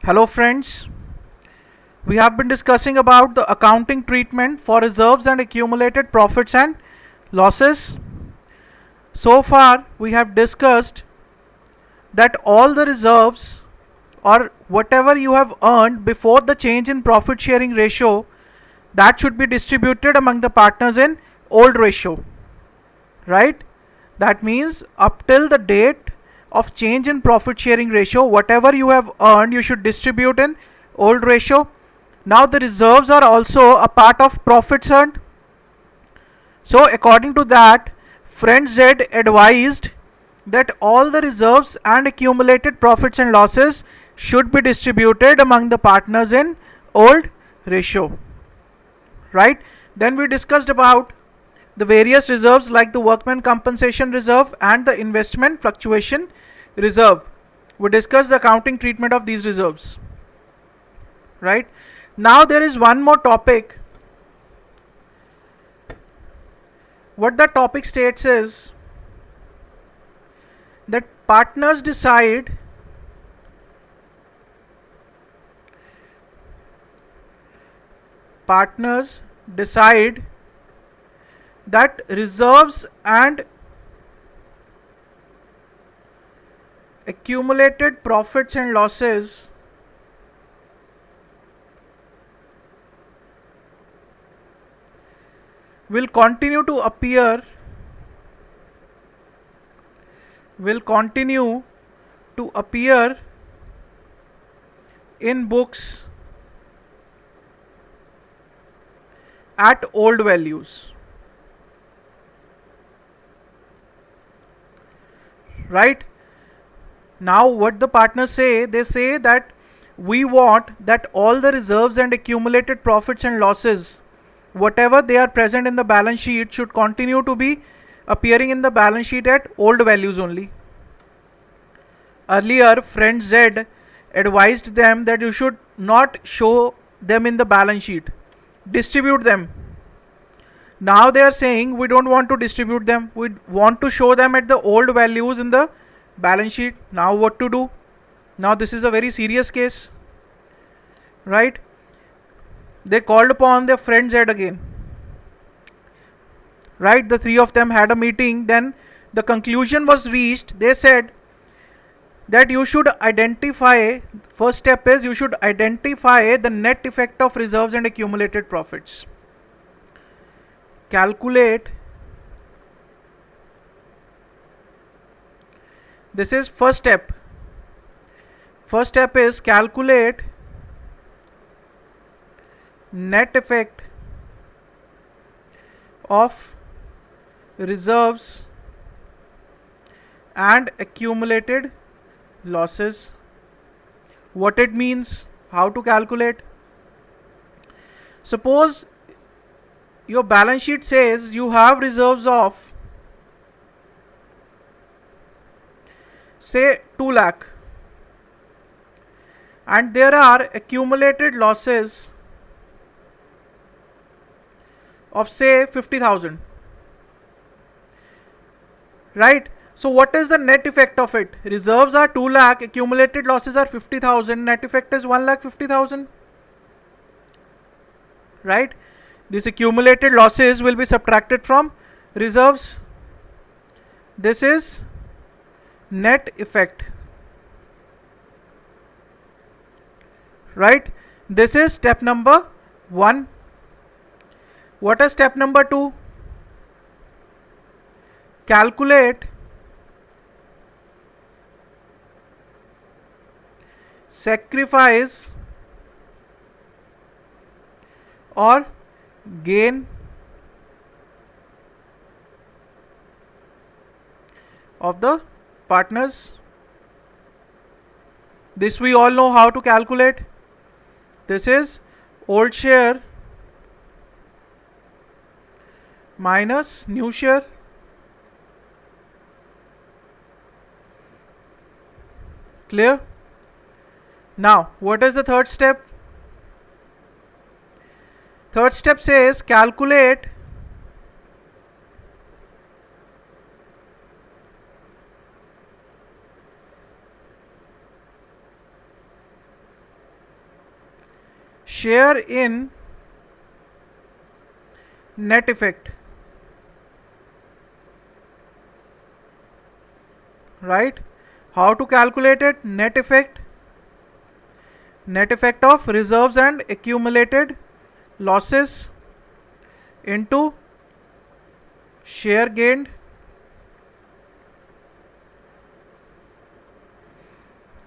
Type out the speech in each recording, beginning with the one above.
Hello friends, we have been discussing about the accounting treatment for reserves and accumulated profits and losses. So far we have discussed that all the reserves or whatever you have earned before the change in profit sharing ratio, that should be distributed among the partners in old ratio, right? That means up till the date of change in profit sharing ratio, whatever you have earned you should distribute in old ratio. Now the reserves are also a part of profits earned. So according to that, friend Z advised that all the reserves and accumulated profits and losses should be distributed among the partners in old ratio, right? Then we discussed about the various reserves like the workman compensation reserve and the investment fluctuation reserve. We discussed the accounting treatment of these reserves, right? Now there is one more topic. What the topic states is that partners decide that reserves and accumulated profits and losses will continue to appear in books at old values, right? Now what the partners say, they say that we want that all the reserves and accumulated profits and losses, whatever they are present in the balance sheet, should continue to be appearing in the balance sheet at old values only. Earlier friend Z advised them that you should not show them in the balance sheet, distribute them. Now they are saying we don't want to distribute them, we want to show them at the old values in the balance sheet. Now what to do? Now this is a very serious case, right? They called upon their friend Z again, right? The three of them had a meeting. Then the conclusion was reached. They said that you should identify, first step is you should identify the net effect of reserves and accumulated profits. Calculate, this is first step. First step is calculate net effect of reserves and accumulated losses. What it means, how to calculate. Suppose your balance sheet says you have reserves of say 2 lakh and there are accumulated losses of say 50,000, right? So what is the net effect of it? Reserves are 2 lakh, accumulated losses are 50,000, net effect is 1,50,000, right? These accumulated losses will be subtracted from reserves. This is net effect, right? This is step number 1. What is step number 2? Calculate sacrifice or gain of the partners. This we all know how to calculate. This is old share minus new share. Clear? Now what is the third step? Third step says calculate share in net effect, right? How to calculate it? Net effect of reserves and accumulated losses into share gained.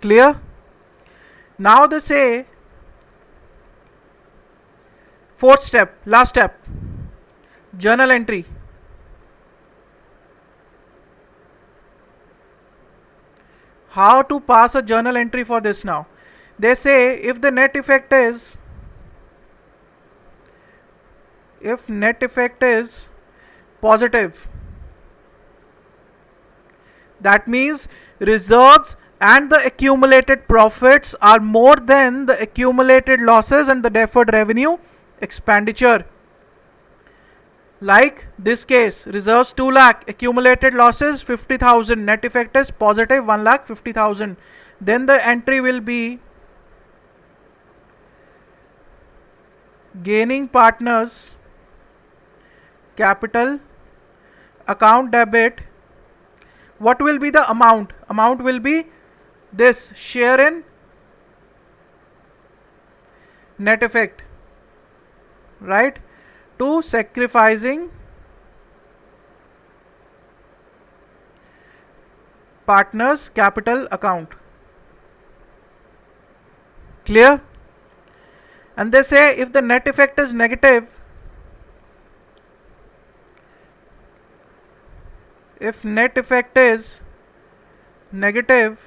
Clear? Now they say fourth step, last step, journal entry. How to pass a journal entry for this now? They say if net effect is positive, that means reserves and the accumulated profits are more than the accumulated losses and the deferred revenue expenditure. Like this case, reserves 2 lakh, accumulated losses 50,000, net effect is positive 1,50,000. Then the entry will be gaining partners capital account debit. What will be the amount? Amount will be this share in net effect, right? To sacrificing partners capital account. Clear? And they say if the net effect is negative, if net effect is negative,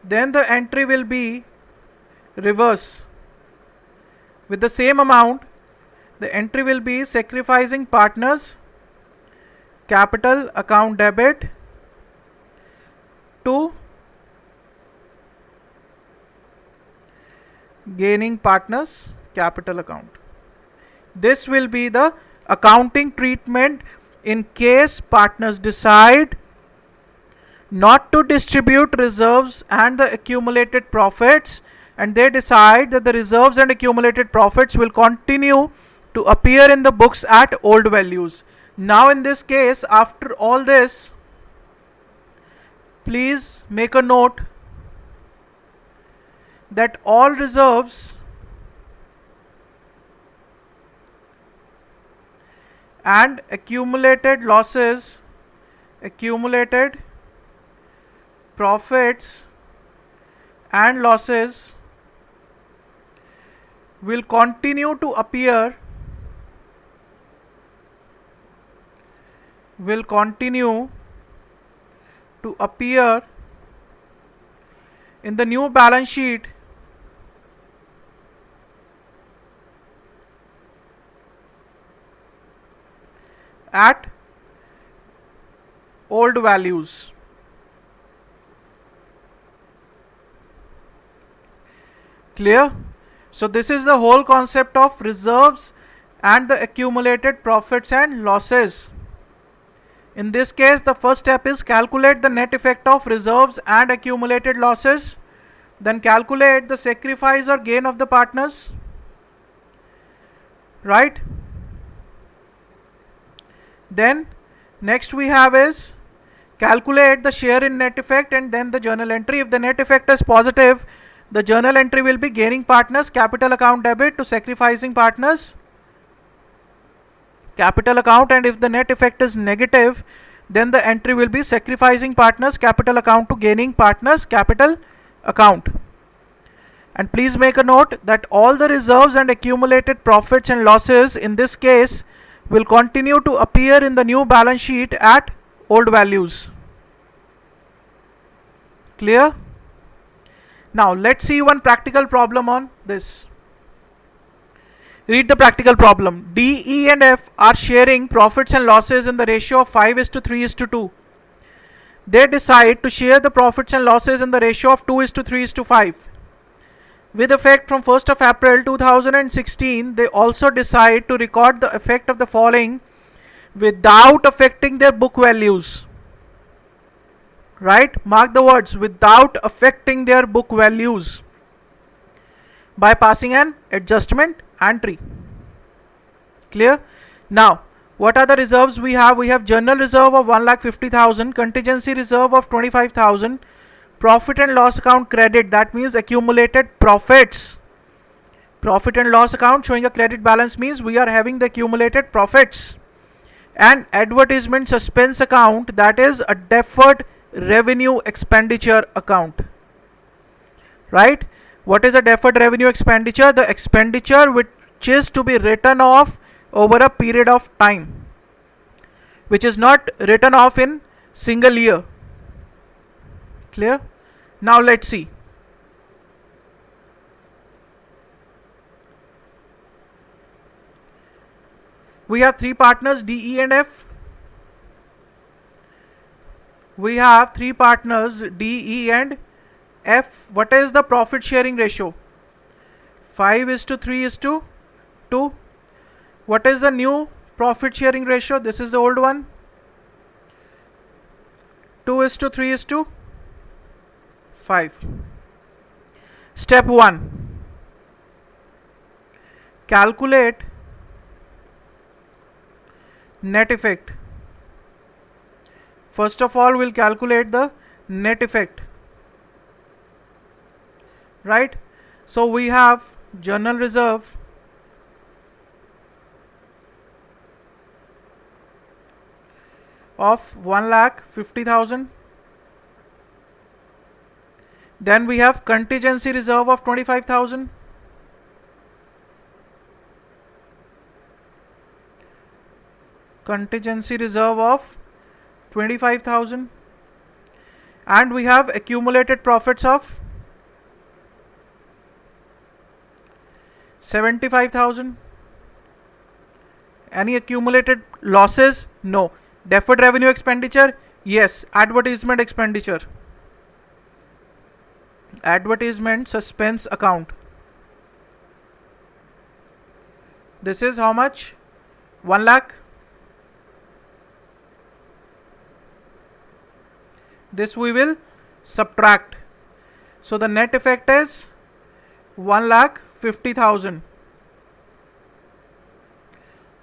then the entry will be reverse. With the same amount, the entry will be sacrificing partners capital account debit to gaining partners capital account. This will be the accounting treatment in case partners decide not to distribute reserves and the accumulated profits, and they decide that the reserves and accumulated profits will continue to appear in the books at old values. Now in this case, after all this, please make a note that all reserves and accumulated losses, accumulated profits and losses will continue to appear in the new balance sheet at old values. Clear? So this is the whole concept of reserves and the accumulated profits and losses. In this case, the first step is calculate the net effect of reserves and accumulated losses. Then calculate the sacrifice or gain of the partners. Right? Then next we have is calculate the share in net effect and then the journal entry. If the net effect is positive, the journal entry will be gaining partners capital account debit to sacrificing partners capital account, and if the net effect is negative, then the entry will be sacrificing partners capital account to gaining partners capital account. And please make a note that all the reserves and accumulated profits and losses in this case will continue to appear in the new balance sheet at old values. Clear? Now let's see one practical problem on this. Read the practical problem. D, E and F are sharing profits and losses in the ratio of 5:3:2. They decide to share the profits and losses in the ratio of 2:3:5. With effect from 1st of April 2016, they also decide to record the effect of the following without affecting their book values. Right? Mark the words, without affecting their book values. by passing an adjustment entry. Clear? Now, what are the reserves we have? We have general reserve of 1,50,000, contingency reserve of 25,000, profit and loss account credit, that means accumulated profits. Profit and loss account showing a credit balance means we are having the accumulated profits. And advertisement suspense account, that is a deferred revenue expenditure account. Right? What is a deferred revenue expenditure? The expenditure which is to be written off over a period of time, which is not written off in single year. Clear? Now let's see. We have three partners, D, E and F. We have three partners, D, E and F. What is the profit sharing ratio? 5:3:2. What is the new profit sharing ratio? This is the old one. 2:3:5. Step 1. Calculate net effect. First of all, we'll calculate the net effect. Right? So we have general reserve of 1,50,000. Then we have contingency reserve of 25,000. Contingency reserve of 25,000. And we have accumulated profits of 75,000. Any accumulated losses? No. Deferred revenue expenditure? Yes. Advertisement expenditure. Advertisement suspense account. This is how much? 1 lakh. This we will subtract. So the net effect is 1,50,000.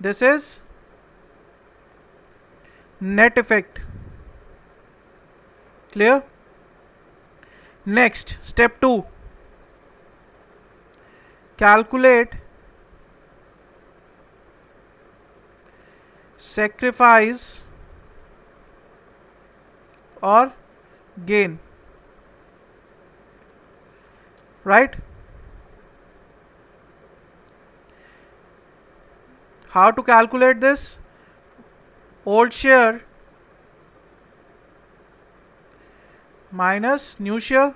This is net effect. Clear? Next, step 2. Calculate sacrifice or gain. Right? How to calculate this? Old share minus new share.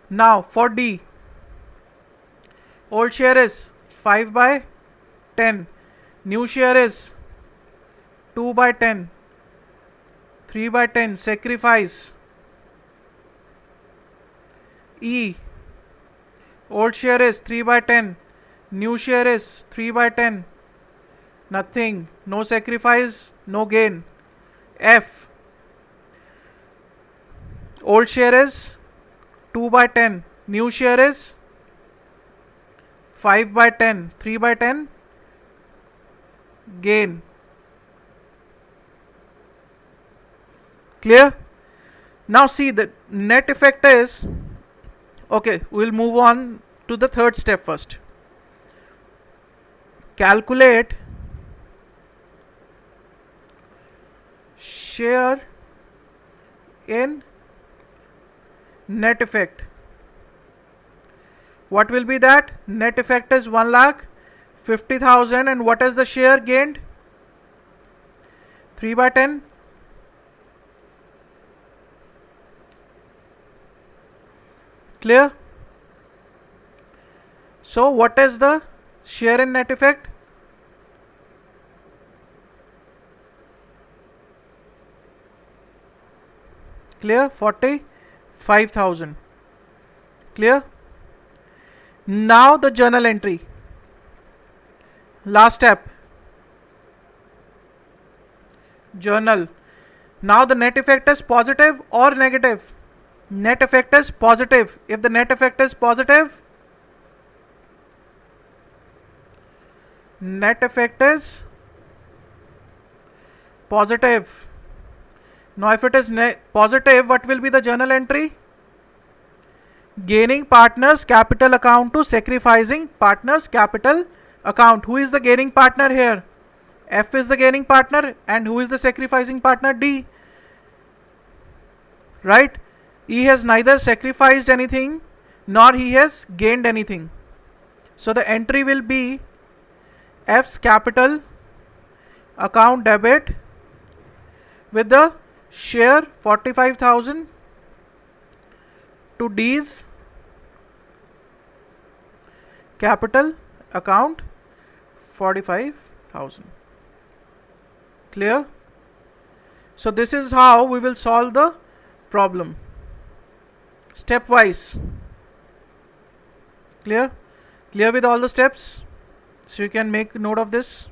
Now for D, old share is 5/10, new share is 2/10, 3/10, sacrifice. E, old share is 3/10, new share is 3/10, nothing, no sacrifice, no gain. F, old share is 2/10, new share is 5/10, 3/10, gain. Clear? Now see, the net effect is, okay, we'll move on to the third step first. Calculate share in net effect. What will be that? Net effect is 1,50,000, and what is the share gained? 3/10. Clear? So what is the share in net effect? Clear? 45,000. Clear? Now the journal entry. Last step. Journal. Now the net effect is positive or negative? Net effect is positive. If the net effect is positive, net effect is positive. Now if it is positive, what will be the journal entry? Gaining partners capital account to sacrificing partners capital account. Who is the gaining partner here? F is the gaining partner, and who is the sacrificing partner? D. Right? E has neither sacrificed anything nor he has gained anything. So the entry will be F's capital account debit with the share 45,000 to D's capital account 45,000. Clear? So this is how we will solve the problem stepwise. Clear with all the steps? So you can make note of this.